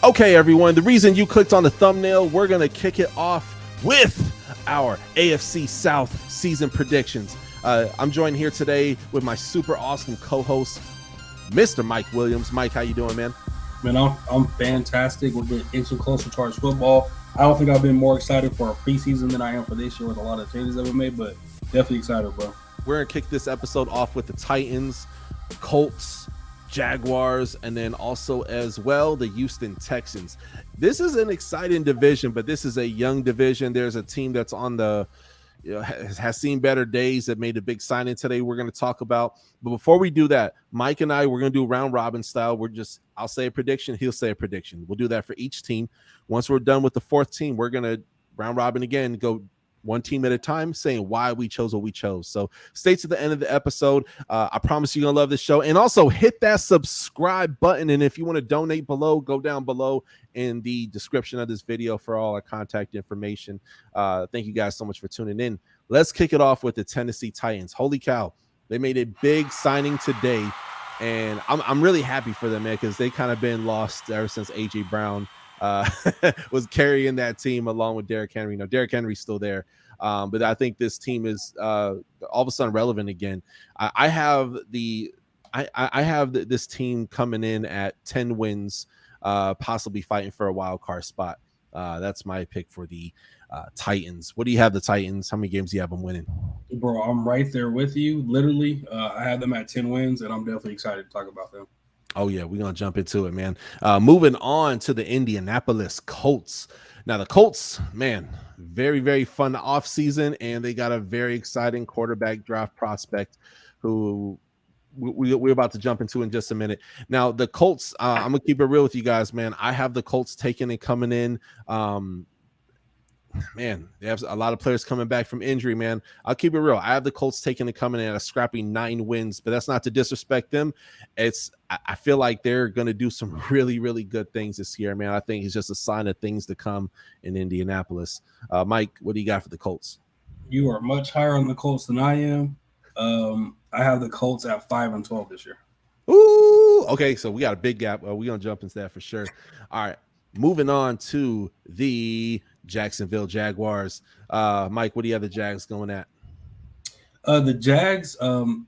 Okay, everyone, the reason you clicked on the thumbnail, we're going to kick it off with our AFC South season predictions. I'm joined here today with my super awesome co-host, Mr. Mike Williams. Mike, how you doing, man? Man, I'm fantastic. We're getting inching closer towards football. I don't think I've been more excited for a preseason than I am for this year with a lot of changes that were made, but definitely excited, bro. We're going to kick this episode off with the Titans, Colts, Jaguars, and then also as well the Houston Texans. This is an exciting division, but this is a young division. There's a team that's on the has seen better days that made a big signing today we're going to talk about. But before we do that, Mike and I, we're going to do round robin style. I'll say a prediction, he'll say a prediction. We'll do that for each team. Once we're done with the fourth team, we're going to round robin again, go one team at a time, saying why we chose what we chose. So stay to the end of the episode. I promise you're going to love this show. And also hit that subscribe button. And if you want to donate below, go down below in the description of this video for all our contact information. Thank you guys so much for tuning in. Let's kick it off with the Tennessee Titans. Holy cow. They made a big signing today. And I'm really happy for them, man, because they kind of been lost ever since A.J. Brown was carrying that team along with Derrick Henry. Now, Derrick Henry's still there, but I think this team is all of a sudden relevant again. I have this team coming in at 10 wins, possibly fighting for a wild card spot. That's my pick for the Titans. What do you have the Titans? How many games do you have them winning? Bro, I'm right there with you. Literally, I have them at 10 wins, and I'm definitely excited to talk about them. Oh, yeah, we're going to jump into it, man. Moving on to the Indianapolis Colts. Now, the Colts, man, very, very fun offseason, and they got a very exciting quarterback draft prospect who we're about to jump into in just a minute. Now, the Colts, I'm going to keep it real with you guys, man. I have the Colts taking and coming in. Man, they have a lot of players coming back from injury, man. I'll keep it real. I have the Colts taking and coming in at a scrappy 9 wins, but that's not to disrespect them. I feel like they're going to do some really, really good things this year, man. I think it's just a sign of things to come in Indianapolis. Mike, what do you got for the Colts? You are much higher on the Colts than I am. I have the Colts at 5-12 this year. Ooh, okay, so we got a big gap. We're going to jump into that for sure. All right, moving on to the Jacksonville Jaguars. Mike, what do you have the Jags going at? The Jags, I don't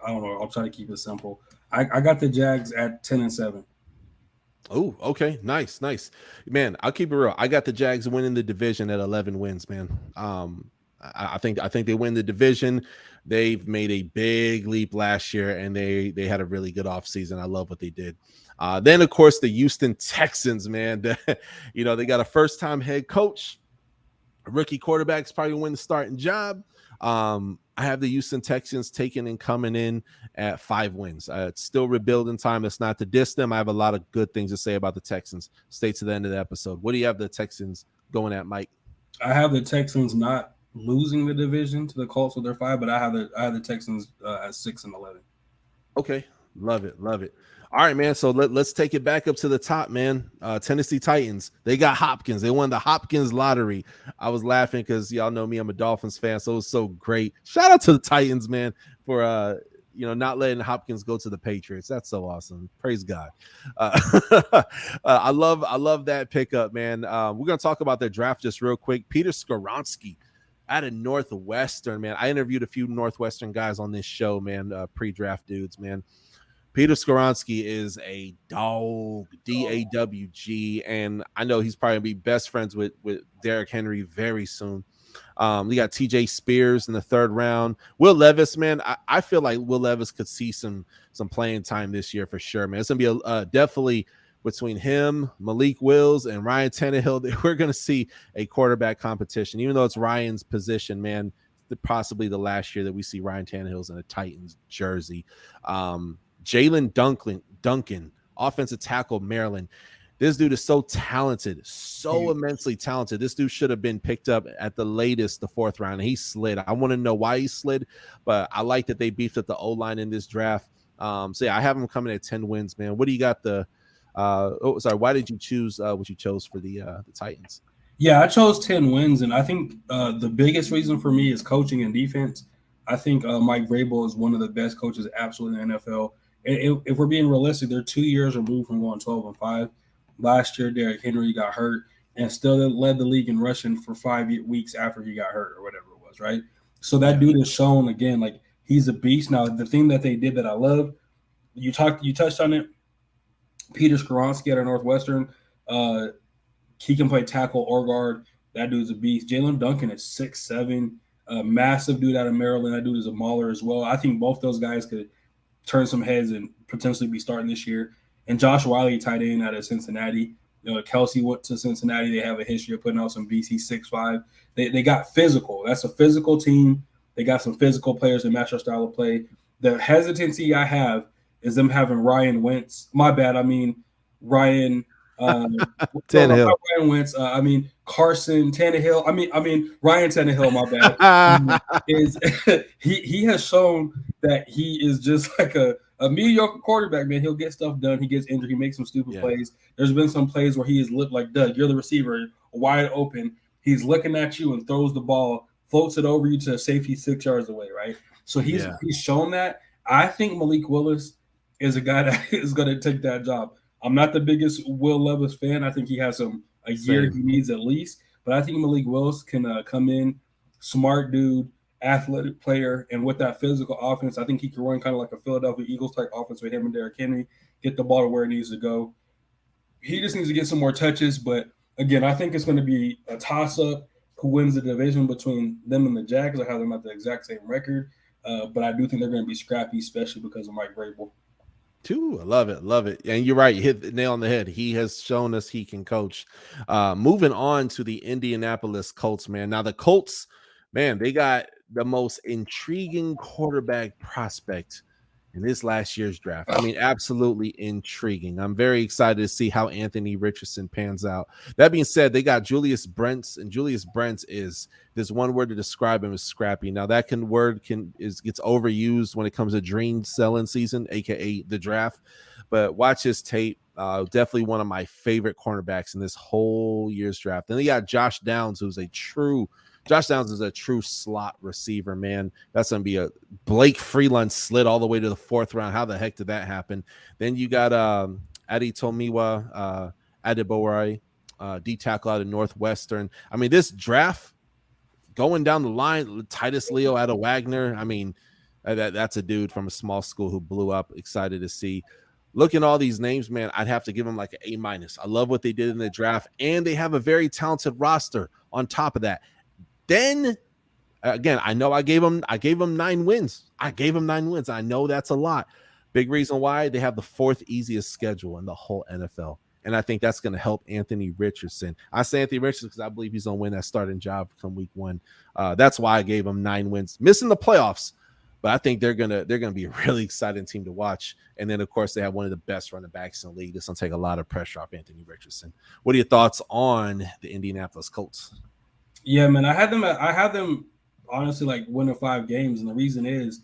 know. I'll try to keep it simple. I got the Jags at 10-7. Oh, okay. Nice. Man, I'll keep it real. I got the Jags winning the division at 11 wins, man. I think they win the division. They've made a big leap last year, and they had a really good offseason. I love what they did. Then, of course, the Houston Texans, man. They got a first-time head coach. A rookie quarterback's probably win the starting job. I have the Houston Texans taking and coming in at 5 wins. It's still rebuilding time. It's not to diss them. I have a lot of good things to say about the Texans. Stay to the end of the episode. What do you have the Texans going at, Mike? I have the Texans not losing the division to the Colts with their 5, but I have the Texans at 6-11. Okay, love it. All right, man. So let's take it back up to the top, man. Tennessee Titans. They got Hopkins. They won the Hopkins lottery. I was laughing because y'all know me. I'm a Dolphins fan, so it was so great. Shout out to the Titans, man, for not letting Hopkins go to the Patriots. That's so awesome. Praise God. I love that pickup, man. We're gonna talk about their draft just real quick. Peter Skoronski out of Northwestern, man. I interviewed a few Northwestern guys on this show, man. Pre-draft dudes, man. Peter Skoronski is a dog, D-A-W-G, and I know he's probably going to be best friends with Derrick Henry very soon. We got TJ Spears in the 3rd round. Will Levis, man, I feel like Will Levis could see some playing time this year for sure, man. It's going to be definitely between him, Malik Wills, and Ryan Tannehill. We're going to see a quarterback competition, even though it's Ryan's position, man. Possibly the last year that we see Ryan Tannehill's in a Titans jersey. Jalen Duncan, offensive tackle, Maryland. This dude is so talented, so immensely talented. This dude should have been picked up at the latest, the 4th round, and he slid. I want to know why he slid, but I like that they beefed up the O-line in this draft. I have him coming at 10 wins, man. What do you got why did you choose what you chose for the Titans? Yeah, I chose 10 wins, and I think the biggest reason for me is coaching and defense. I think Mike Vrabel is one of the best coaches absolutely in the NFL. If we're being realistic, they're 2 years removed from going 12-5. Last year, Derrick Henry got hurt and still led the league in rushing for 5 weeks after he got hurt or whatever it was, right? So that Yeah. dude has shown again, like he's a beast. Now, the thing that they did that I love, you touched on it. Peter Skoronski at Northwestern, uh, he can play tackle or guard. That dude's a beast. Jalen Duncan is 6'7", a massive dude out of Maryland. That dude is a mauler as well. I think both those guys could turn some heads and potentially be starting this year. And Josh Wiley, tight end out of Cincinnati. Kelsey went to Cincinnati. They have a history of putting out some BC 6'5". They got physical. That's a physical team. They got some physical players that match our style of play. The hesitancy I have is them having Ryan Wentz. My bad. I mean Ryan. Uh, no, not Tannehill. Ryan Wentz. I mean Carson Tannehill. I mean Ryan Tannehill. My bad. Is he has shown that he is just like a mediocre quarterback, man. He'll get stuff done. He gets injured. He makes some stupid plays. There's been some plays where he has looked like, Doug, you're the receiver, wide open. He's looking at you and throws the ball, floats it over you to a safety 6 yards away, right? So he's shown that. I think Malik Willis is a guy that is going to take that job. I'm not the biggest Will Levis fan. I think he has a year he needs at least. But I think Malik Willis can come in, smart dude, athletic player, and with that physical offense, I think he can run kind of like a Philadelphia Eagles type offense with him and Derrick Henry, get the ball to where it needs to go. He just needs to get some more touches, but again, I think it's going to be a toss-up who wins the division between them and the Jags. I have them at the exact same record, but I do think they're going to be scrappy, especially because of Mike Vrabel. Too, I love it. And you're right, you hit the nail on the head. He has shown us he can coach. Moving on to the Indianapolis Colts, man. Now the Colts, man, they got the most intriguing quarterback prospect in this last year's draft. I mean, absolutely intriguing. I'm very excited to see how Anthony Richardson pans out. That being said, they got Julius Brents, and Julius Brents is, there's one word to describe him as scrappy. Now that gets overused when it comes to dream selling season, aka the draft. But watch his tape. Definitely one of my favorite cornerbacks in this whole year's draft. Then they got Josh Downs is a true slot receiver, man. That's going to be a Blake Freeland slid all the way to the 4th round. How the heck did that happen? Then you got Adetomiwa Adebowale, D tackle out of Northwestern. I mean, this draft going down the line, Titus Leo out of Wagner. I mean, that's a dude from a small school who blew up. Excited to see. Looking at all these names, man, I'd have to give them like an A-. I love what they did in the draft, and they have a very talented roster on top of that. Then again, I know I gave them 9 wins. I know that's a lot. Big reason why they have the 4th easiest schedule in the whole NFL. And I think that's going to help Anthony Richardson. I say Anthony Richardson because I believe he's going to win that starting job come week 1. That's why I gave him 9 wins, missing the playoffs. But I think they're gonna be a really exciting team to watch. And then of course they have one of the best running backs in the league. This will take a lot of pressure off Anthony Richardson. What are your thoughts on the Indianapolis Colts? Yeah, man, I had them honestly like winning 5 games, and the reason is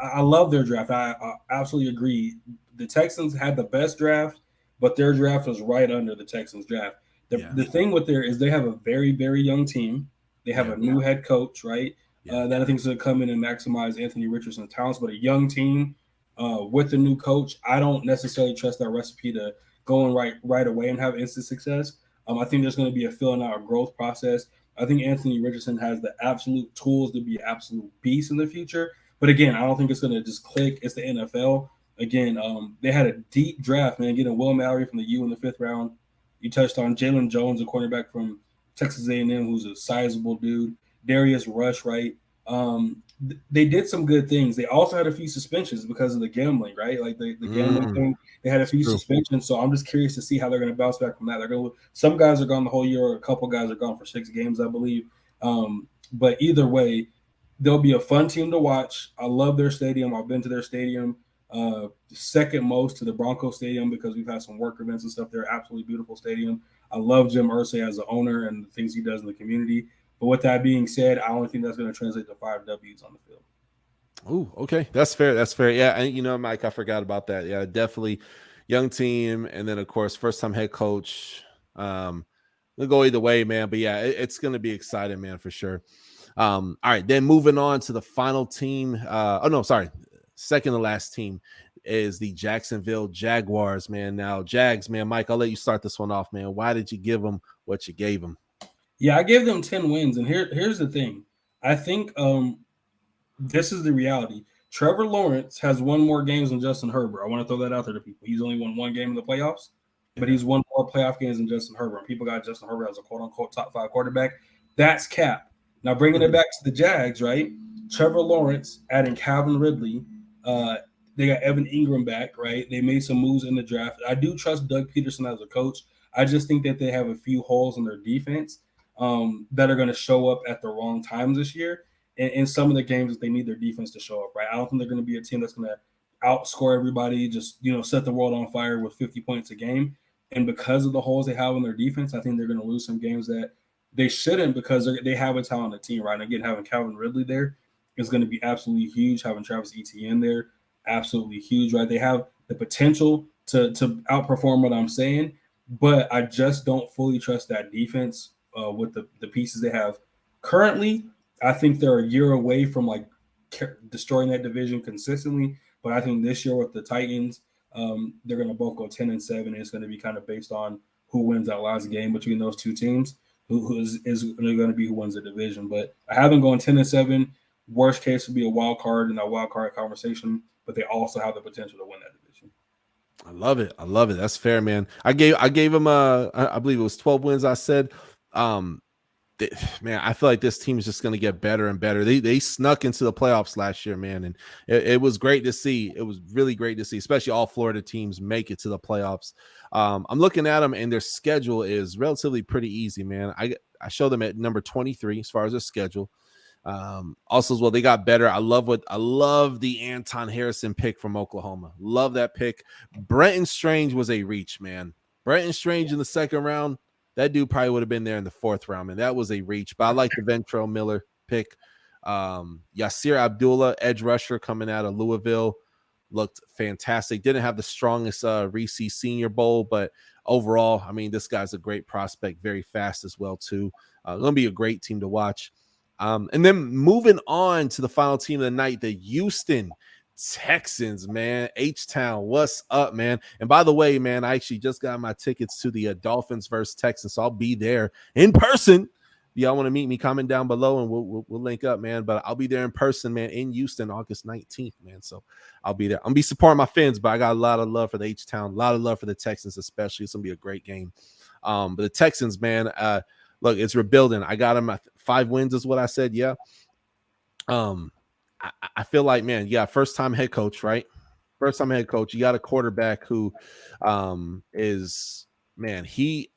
I love their draft. I absolutely agree. The Texans had the best draft, but their draft was right under the Texans draft. The thing with there is they have a very, very young team. They have a new head coach, right? That I think is going to come in and maximize Anthony Richardson's talents. But a young team with a new coach, I don't necessarily trust that recipe to go in right away and have instant success. I think there's going to be a filling out a growth process. I think Anthony Richardson has the absolute tools to be an absolute beast in the future. But again, I don't think it's going to just click. It's the NFL. Again, they had a deep draft, man, getting Will Mallory from the U in the 5th round. You touched on Jalen Jones, a cornerback from Texas A&M, who's a sizable dude. Darius Rush, right? They did some good things. They also had a few suspensions because of the gambling, right? Like the gambling thing. They had a few suspensions, so I'm just curious to see how they're going to bounce back from that. Some guys are gone the whole year, a couple guys are gone for 6 games, I believe. But either way, they'll be a fun team to watch. I love their stadium. I've been to their stadium, second most to the Broncos Stadium because we've had some work events and stuff. They're absolutely beautiful stadium. I love Jim Irsay as the owner and the things he does in the community. But with that being said, I don't think that's going to translate to 5 W's on the field. Oh, okay. That's fair. Yeah. And Mike, I forgot about that. Yeah, definitely young team. And then of course, first time head coach. It'll go either way, man. But yeah, it's going to be exciting, man, for sure. All right. Then moving on to the final team. Second to last team. is the Jacksonville Jaguars, man. Now, Jags, man, Mike, I'll let you start this one off, man. Why did you give them what you gave them? Yeah, I gave them 10 wins, and here's the thing. I think this is the reality. Trevor Lawrence has won more games than Justin Herbert. I want to throw that out there to people. He's only won one game in the playoffs, but he's won more playoff games than Justin Herbert. People got Justin Herbert as a quote-unquote top 5 quarterback. That's cap. Now, bringing it back to the Jags, right? Trevor Lawrence adding Calvin Ridley. They got Evan Ingram back, right? They made some moves in the draft. I do trust Doug Peterson as a coach. I just think that they have a few holes in their defense that are going to show up at the wrong times this year. In some of the games that they need their defense to show up, right? I don't think they're going to be a team that's going to outscore everybody, just set the world on fire with 50 points a game. And because of the holes they have in their defense, I think they're going to lose some games that they shouldn't because they have a talented team, right? And again, having Calvin Ridley there is going to be absolutely huge. Having Travis Etienne there, absolutely huge, right? They have the potential to outperform what I'm saying, but I just don't fully trust that defense with the pieces they have currently. I think they're a year away from destroying that division consistently. But I think this year with the Titans, they're going to both go 10-7. And it's going to be kind of based on who wins that last game between those two teams, who is going to be who wins the division. But I have them going 10-7. Worst case would be a wild card in that wild card conversation, but they also have the potential to win that division. I love it. I love it. That's fair, man. I gave them I believe it was 12 wins. I said, man, I feel like this team is just going to get better and better. They snuck into the playoffs last year, man, and it was great to see. It was really great to see, especially all Florida teams make it to the playoffs. I'm looking at them, and their schedule is relatively pretty easy, man. I show them at number 23 as far as their schedule. Also as well, they got better. I love the Anton Harrison pick from Oklahoma. Love that pick. Brenton Strange was a reach, man. Brenton Strange in the second round. That dude probably would have been there in the fourth round, man. That was a reach. But I like the Ventrell Miller pick. Yasir Abdullah, edge rusher coming out of Louisville, looked fantastic. Didn't have the strongest Reese Senior Bowl, but overall, I mean, this guy's a great prospect, very fast as well, too. Going to be a great team to watch. And then moving on to the final team of the night, the Houston Texans, man. H-Town, what's up, man? And by the way, man, I actually just got my tickets to the Dolphins versus Texans, so I'll be there in person. If y'all want to meet me, comment down below and we'll link up, man. But I'll be there in person, man, in Houston, August 19th, man. So I'll be there. I'm gonna be supporting my fans, but I got a lot of love for the H-Town, a lot of love for the Texans, especially. It's gonna be a great game. But the Texans, man, look, it's rebuilding. I got them at 5 wins, is what I said. Yeah. I feel like, man, first-time head coach, right? First-time head coach. You got a quarterback who is, man, I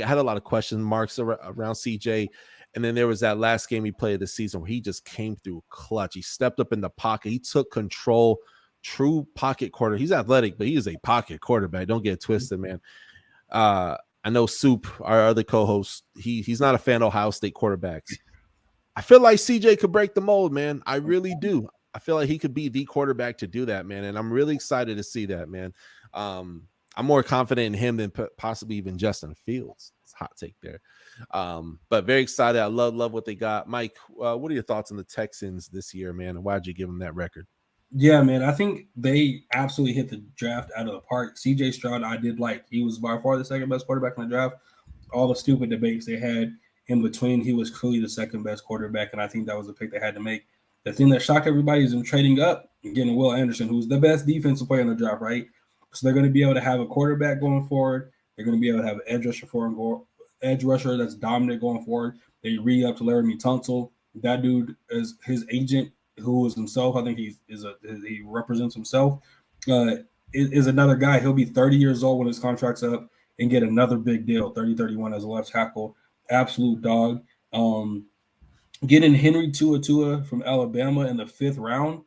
had a lot of question marks around CJ. And then there was that last game he played this season where he just came through clutch. He stepped up in the pocket. He took control, true pocket quarter. He's athletic, but he is a pocket quarterback. Don't get twisted, man. I know Soup, our other co-host, he's not a fan of Ohio State quarterbacks. I feel like CJ could break the mold, man. I really do. I feel like he could be the quarterback to do that, man. And I'm really excited to see that, man. I'm more confident in him than possibly even Justin Fields. It's a hot take there. But very excited. I love what they got. Mike, what are your thoughts on the Texans this year, man? And why'd you give them that record? Yeah, man. I think they absolutely hit the draft out of the park. CJ Stroud, I did like. He was by far the second best quarterback in the draft. All the stupid debates they had in between, he was clearly the second best quarterback, and I think that was the pick they had to make. The thing that shocked everybody is them trading up and getting Will Anderson, who's the best defensive player in the draft, right? So they're going to be able to have a quarterback going forward. They're going to be able to have an edge rusher that's dominant going forward. They re-up to Laramie Tunsil. That dude is his agent, who is himself. I think he represents himself. Is another guy. He'll be 30 years old when his contract's up and get another big deal, 30-31 as a left tackle. Absolute dog. Getting Henry Tua from Alabama in the 5th round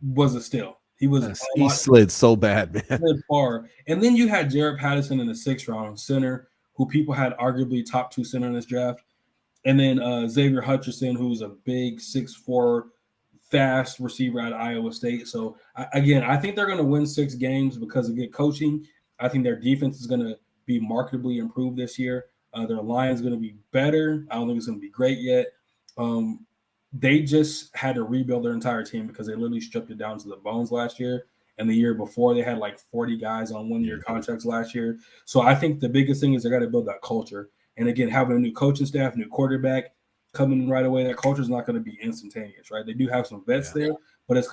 was a steal. He slid so bad, man. Slid far. And then you had Jared Patterson in the 6th round, center, who people had arguably top 2 center in this draft. And then Xavier Hutchinson, who's a big 6'4", fast receiver out of Iowa State. So, I think they're going to win 6 games because of good coaching. I think their defense is going to be markedly improved this year. Their line is going to be better. I don't think it's going to be great yet. They just had to rebuild their entire team because they literally stripped it down to the bones last year. and the year before they had like 40 guys on 1-year contracts last year. So I think the biggest thing is they got to build that culture. And again, having a new coaching staff, new quarterback coming right away, that culture is not going to be instantaneous, right? They do have some vets there, but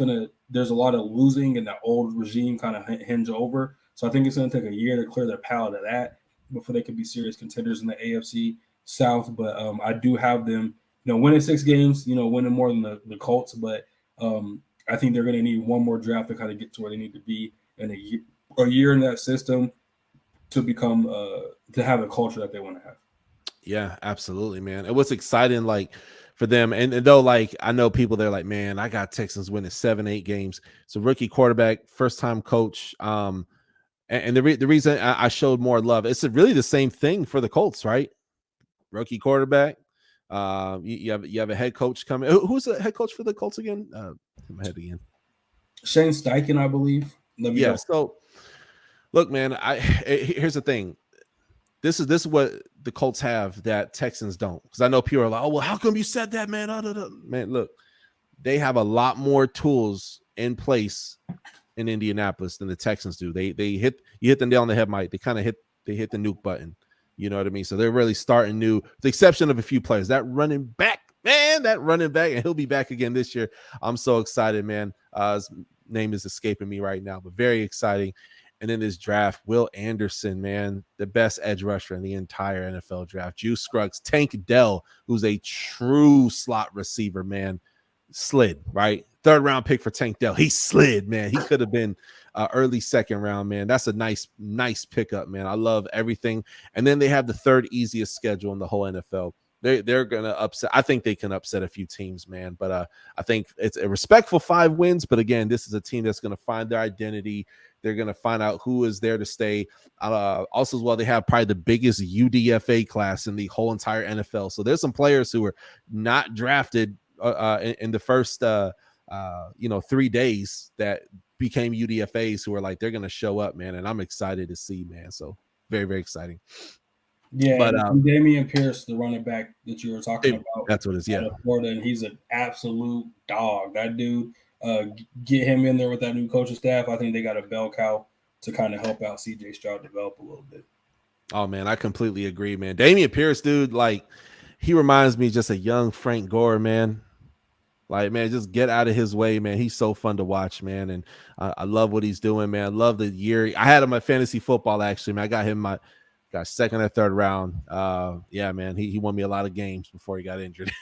there's a lot of losing and that old regime kind of hinge over. So I think it's going to take a year to clear their palate of that before they could be serious contenders in the AFC South. But I do have them, winning 6 games, winning more than the Colts. But I think they're going to need one more draft to kind of get to where they need to be in a year in that system to become to have the culture that they want to have. Yeah, absolutely, man. It was exciting, like for them. And though, like, I know people, they're like, man, I got Texans winning 7-8 games. It's a rookie quarterback, first time coach. And the reason I showed more love, it's really the same thing for the Colts, right? Rookie quarterback. You have a head coach coming. Who's the head coach for the Colts again? In my head again. Shane Steichen, I believe. Yeah. So, look, man. Here's the thing. This is what the Colts have that Texans don't. Because I know people are like, oh, well, how come you said that, man? Man, look, they have a lot more tools in place in Indianapolis than the Texans do. You hit the nail on the head, Mike. They hit the nuke button. You know what I mean? So they're really starting new, with the exception of a few players. That running back, and he'll be back again this year. I'm so excited, man. His name is escaping me right now, but very exciting. And in this draft, Will Anderson, man, the best edge rusher in the entire NFL draft. Juice Scruggs, Tank Dell, who's a true slot receiver, man, slid, right? 3rd round pick for Tank Dell. He slid, man. He could have been early 2nd round, man. That's a nice pickup, man. I love everything. And then they have the 3rd easiest schedule in the whole NFL. They're going to upset. I think they can upset a few teams, man. But I think it's a respectful 5 wins. But again, this is a team that's going to find their identity. They're going to find out who is there to stay. Also, as well, they have probably the biggest UDFA class in the whole entire NFL. So there's some players who were not drafted in the first 3 days that became UDFAs, who are like, they're going to show up, man. And I'm excited to see, man. So very, very exciting. Yeah, but Dameon Pierce, the running back that you were talking about, that's what it is. Yeah, Florida, and he's an absolute dog. That dude, get him in there with that new coaching staff. I think they got a bell cow to kind of help out CJ Stroud develop a little bit. Oh man, I completely agree, man. Dameon Pierce, dude, like he reminds me just a young Frank Gore, man. Like, man, just get out of his way, man. He's so fun to watch, man. And I love what he's doing, man. I love the year. I had him at fantasy football, actually, man. I got him got 2nd or 3rd round. Yeah, man, he won me a lot of games before he got injured.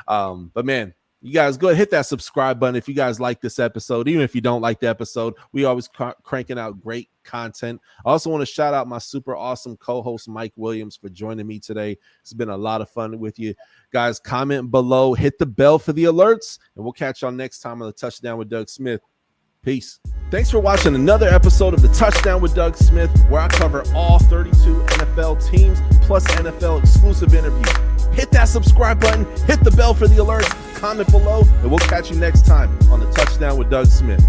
But man, you guys go ahead, hit that subscribe button if you guys like this episode. Even if you don't like the episode, we always cranking out great content. I also want to shout out my super awesome co-host Mike Williams for joining me today. It's been a lot of fun with you guys. Comment below, hit the bell for the alerts, and we'll catch y'all next time on the Touchdown with Doug Smith. Peace. Thanks for watching another episode of the Touchdown with Doug Smith, where I cover all 32 NFL teams plus NFL exclusive interviews. Hit that subscribe button, hit the bell for the alerts, comment below, and we'll catch you next time on the Touchdown with Doug Smith.